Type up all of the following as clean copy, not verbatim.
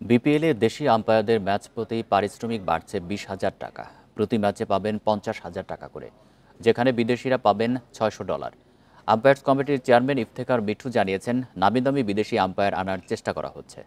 বিপিএলে দেশি আম্পায়ারদের ম্যাচ প্রতি পারিশ্রমিক বাড়ছে ২০,০০০ টাকা। প্রতি ম্যাচে পাবেন ৫০,০০০ টাকা করে, যেখানে বিদেশিরা পাবেন $৬০০। আম্পায়ার্স কমিটির চেয়ারম্যান ইফতেখার মিঠু জানিয়েছেন, নামিদামি বিদেশি আম্পায়ার আনার চেষ্টা করা হচ্ছে।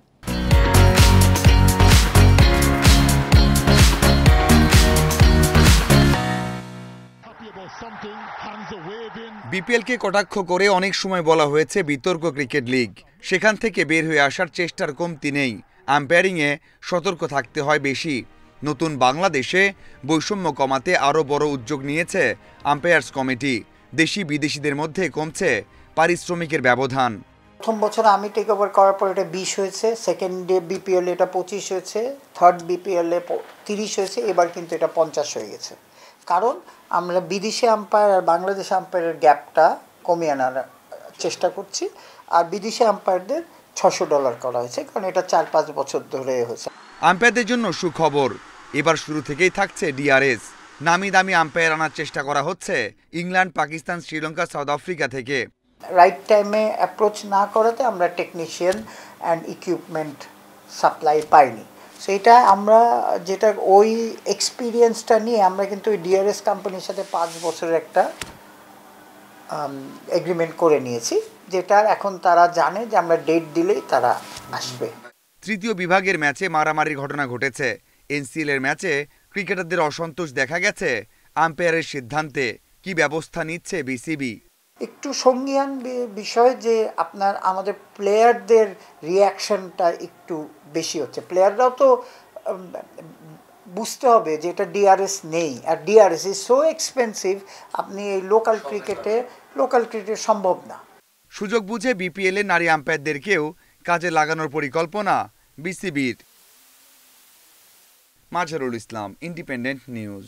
বিপিএলকে কটাক্ষ করে অনেক সময় বলা হয়েছে বিতর্ক ক্রিকেট লিগ। সেখান থেকে বের হয়ে আসার চেষ্টার কমতি নেই। আম্পায়ারিংয়ে সতর্ক থাকতে হয় বেশি। নতুন বাংলাদেশে বৈষম্য কমাতে আরও বড় উদ্যোগ নিয়েছে আম্পায়ার্স কমিটি। দেশি বিদেশিদের মধ্যে কমছে পারিশ্রমিকের ব্যবধান। প্রথম বছর আমি টেক ওভার করার পর এটা ২০ হয়েছে, সেকেন্ড বিপিএল এটা ২৫ হয়েছে, থার্ড বিপিএল ৩০ হয়েছে, এবার কিন্তু এটা ৫০ হয়ে গেছে। কারণ আমরা বিদেশি আম্পায়ার আর বাংলাদেশ আম্পায়ারের গ্যাপটা কমিয়ে আনার চেষ্টা করছি। আর বিদেশি আম্পায়ারদের $৬০০ করা হয়েছে, কারণ এটা ৪-৫ বছর ধরে হয়েছে। আম্পায়ারদের জন্য সুখবর, এবার শুরু থেকেই থাকছে ডিআরএস। নামি দামি আম্পায়ার আনার চেষ্টা করা হচ্ছে England, Pakistan, Sri Lanka, south Africa থেকে। রাইট টাইমে অ্যাপ্রোচ না করাতে আমরা টেকনিশিয়ান অ্যান্ড ইকুইপমেন্ট সাপ্লাই পাইনি। সেইটা আমরা যেটা ওই এক্সপিরিয়েন্সটা নিয়ে আমরা কিন্তু ওই ডিআরএস কোম্পানির সাথে ৫ বছরের একটা এগ্রিমেন্ট করে নিয়েছি, যেটা এখন তারা জানে যে আমরা ডেট দিলেই তারা আসবে। তৃতীয় বিভাগের ম্যাচে মারামারির ঘটনা ঘটেছে। এনসিএল এর ম্যাচে ক্রিকেটারদের অসন্তোষ দেখা গেছে আম্পায়ারের সিদ্ধান্তে। কি ব্যবস্থা নিচ্ছে বিসিবি? একটু সঙ্গীয়ান বিষয় যে আমাদের প্লেয়ারদের রিয়াকশনটা একটু বেশি হচ্ছে। প্লেয়াররাও তো বুঝতে হবে যে এটা ডিআরএস নেই, আর ডিআরএস ইজ সো এক্সপেন্সিভ, আপনি এই লোকাল ক্রিকেটে সম্ভব না। সুযোগ বুঝে বিপিএল এ নারী আম্পায়ারদেরকেও কাজে লাগানোর পরিকল্পনা বিসিবির। Mazharul Islam, independent news.